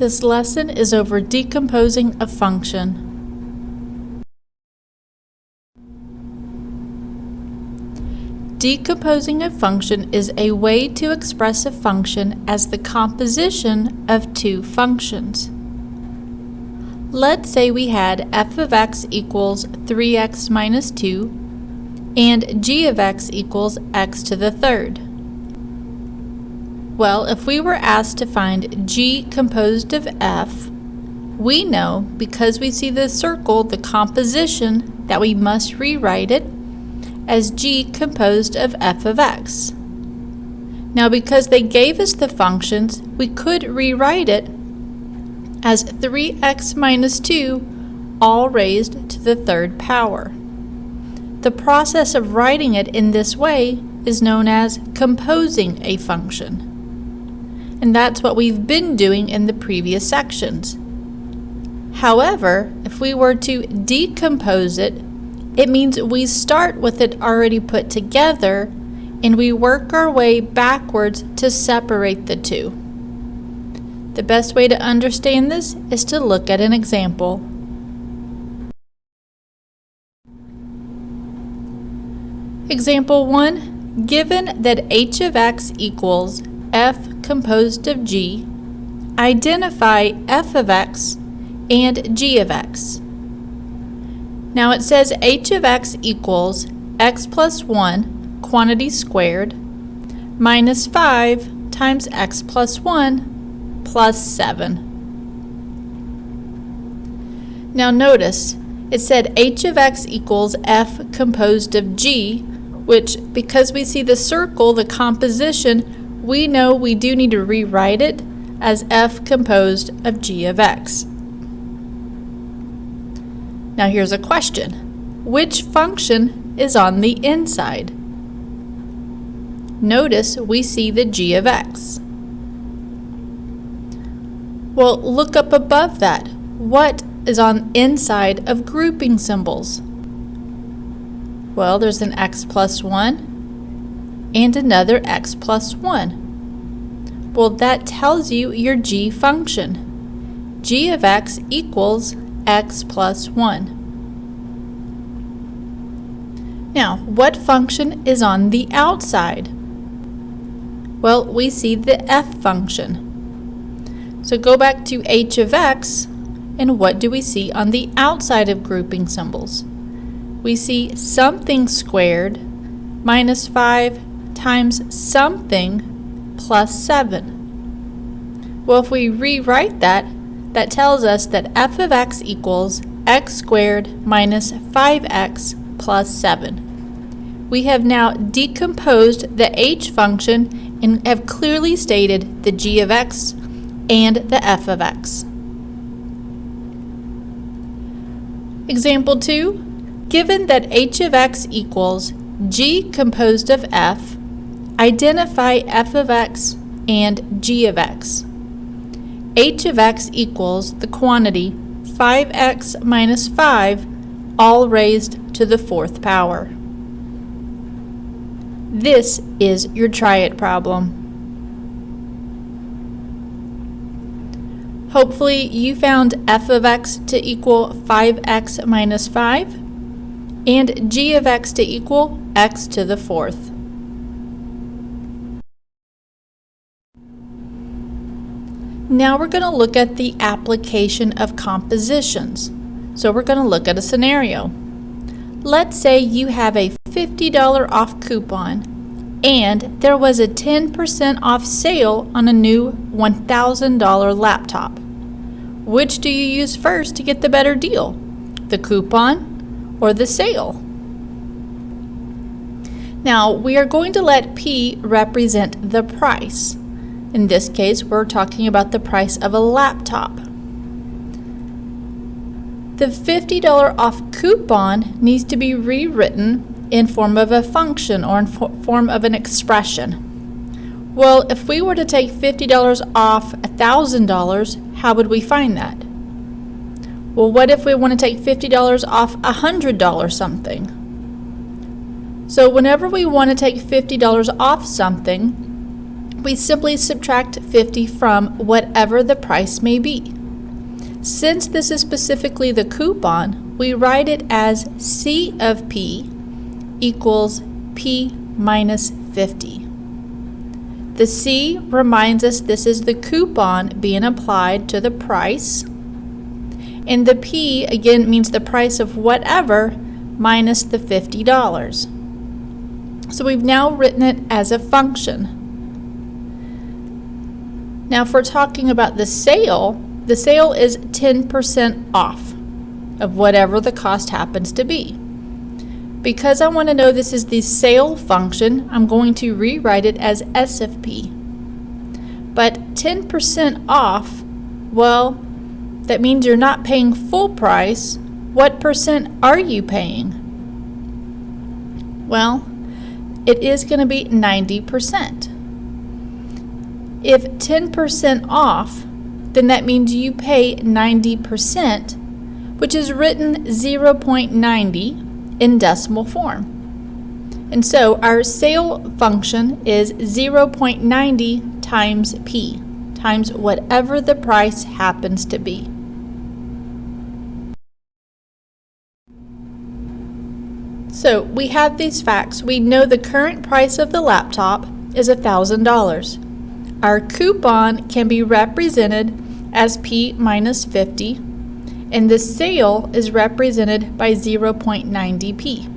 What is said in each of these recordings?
This lesson is over decomposing a function. Decomposing a function is a way to express a function as the composition of two functions. Let's say we had f of x equals 3x minus 2 and g of x equals x to the third. Well, if we were asked to find g composed of f, we know because we see the circle, the composition, that we must rewrite it as g composed of f of x. Now, because they gave us the functions, we could rewrite it as 3x minus 2 all raised to the third power. The process of writing it in this way is known as composing a function. And that's what we've been doing in the previous sections. However, if we were to decompose it, it means we start with it already put together and we work our way backwards to separate the two. The best way to understand this is to look at an example. Example 1, given that h of x equals f composed of g, identify f of x and g of x. Now it says h of x equals x plus 1 quantity squared minus 5 times x plus 1 plus 7. Now notice, it said h of x equals f composed of g, which, because we see the circle, the composition, we know we do need to rewrite it as f composed of g of x. Now here's a question. Which function is on the inside? Notice we see the g of x. Well, look up above that. What is on inside of grouping symbols? Well, there's an x plus 1 and another x plus 1. Well, that tells you your g function. G of x equals x plus 1. Now, what function is on the outside? Well, we see the f function. So go back to h of x, and what do we see on the outside of grouping symbols? We see something squared minus 5 times something plus 7. Well, if we rewrite that, that tells us that f of x equals x squared minus 5x plus 7. We have now decomposed the h function and have clearly stated the g of x and the f of x. Example 2. Given that h of x equals g composed of f, identify f of x and g of x. H of x equals the quantity 5x minus 5 all raised to the fourth power. This is your try it problem. Hopefully you found f of x to equal 5x minus 5 and g of x to equal x to the fourth. Now we're going to look at the application of compositions. So we're going to look at a scenario. Let's say you have a $50 off coupon and there was a 10% off sale on a new $1,000 laptop. Which do you use first to get the better deal? The coupon or the sale? Now we are going to let P represent the price. In this case, we're talking about the price of a laptop. The $50 off coupon needs to be rewritten in form of a function or in form of an expression. Well, if we were to take $50 off $1,000, how would we find that? Well, what if we want to take $50 off $100 something? So whenever we want to take $50 off something, we simply subtract 50 from whatever the price may be. Since this is specifically the coupon, we write it as C of P equals P minus 50. The C reminds us this is the coupon being applied to the price, and the P again means the price of whatever minus the $50. So we've now written it as a function. Now if we're talking about the sale is 10% off of whatever the cost happens to be. Because I want to know this is the sale function, I'm going to rewrite it as S of P. But 10% off, well, that means you're not paying full price. What percent are you paying? Well, it is going to be 90%. If 10% off, then that means you pay 90%, which is written 0.90 in decimal form. And so our sale function is 0.90 times P, times whatever the price happens to be. So we have these facts. We know the current price of the laptop is $1,000. Our coupon can be represented as P minus 50, and the sale is represented by 0.90p.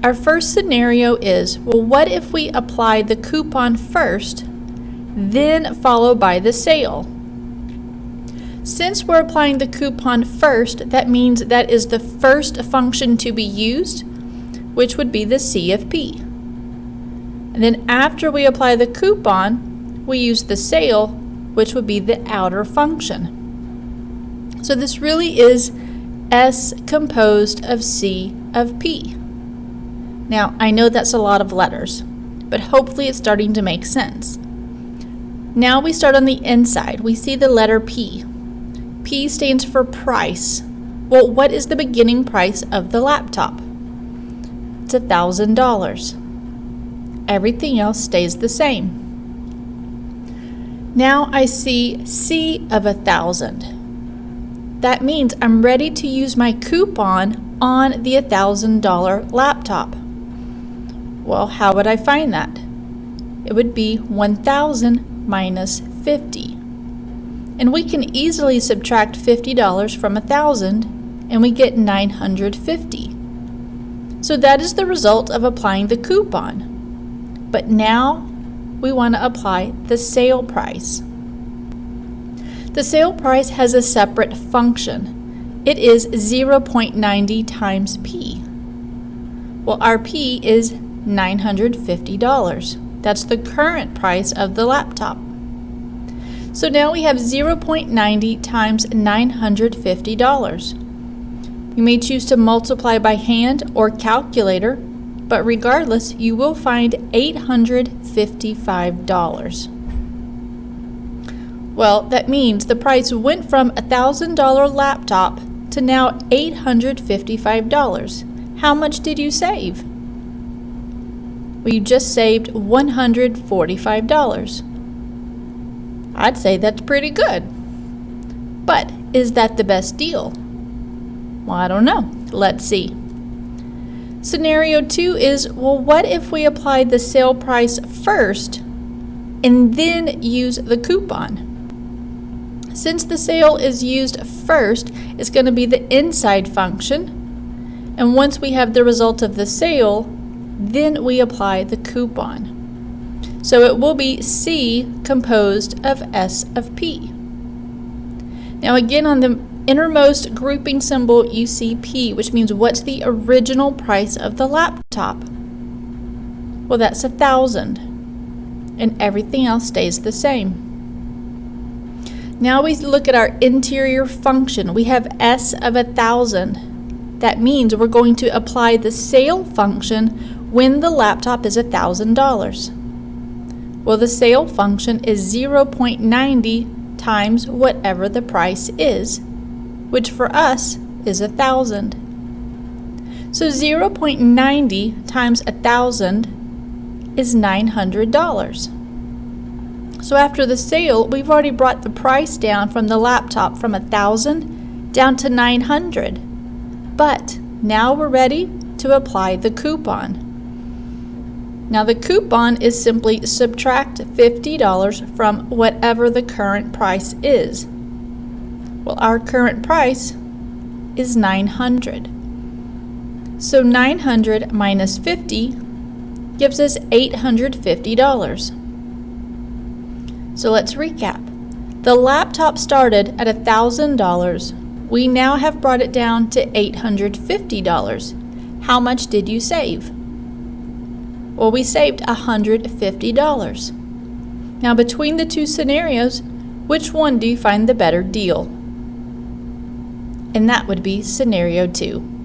Our first scenario is, well, what if we apply the coupon first, then followed by the sale? Since we're applying the coupon first, that means that is the first function to be used, which would be the C of P. And then after we apply the coupon, we use the sale, which would be the outer function. So this really is S composed of C of P. Now, I know that's a lot of letters, but hopefully it's starting to make sense. Now we start on the inside. We see the letter P. P stands for price. Well, what is the beginning price of the laptop? It's $1,000. Everything else stays the same. Now I see C of 1,000. That means I'm ready to use my coupon on the $1,000 laptop. Well, how would I find that? It would be 1,000 minus 50. And we can easily subtract $50 from 1,000 and we get 950. So that is the result of applying the coupon. But now we want to apply the sale price. The sale price has a separate function. It is 0.90 times P. Well, our P is $950. That's the current price of the laptop. So now we have 0.90 times $950. You may choose to multiply by hand or calculator, but regardless, you will find $855. Well, that means the price went from $1,000 laptop to now $855. How much did you save? Well, you just saved $145. I'd say that's pretty good. But is that the best deal? Well, I don't know. Let's see. Scenario 2 is, well, what if we apply the sale price first and then use the coupon? Since the sale is used first, it's going to be the inside function. And once we have the result of the sale, then we apply the coupon. So it will be C composed of S of P. Now again, on the innermost grouping symbol, you see P, which means what's the original price of the laptop? Well, that's 1,000, and everything else stays the same. Now we look at our interior function. We have S of 1,000. That means we're going to apply the sale function when the laptop is $1,000. Well, the sale function is 0.90 times whatever the price is, which for us is 1,000. So 0.90 times 1,000 is $900. So after the sale, we've already brought the price down from the laptop from $1,000 down to $900. But now we're ready to apply the coupon. Now the coupon is simply subtract $50 from whatever the current price is. Well, our current price is $900. So 900 minus 50 gives us $850. So let's recap. The laptop started at $1,000. We now have brought it down to $850. How much did you save? Well, we saved $150. Now between the two scenarios, which one do you find the better deal? And that would be scenario 2.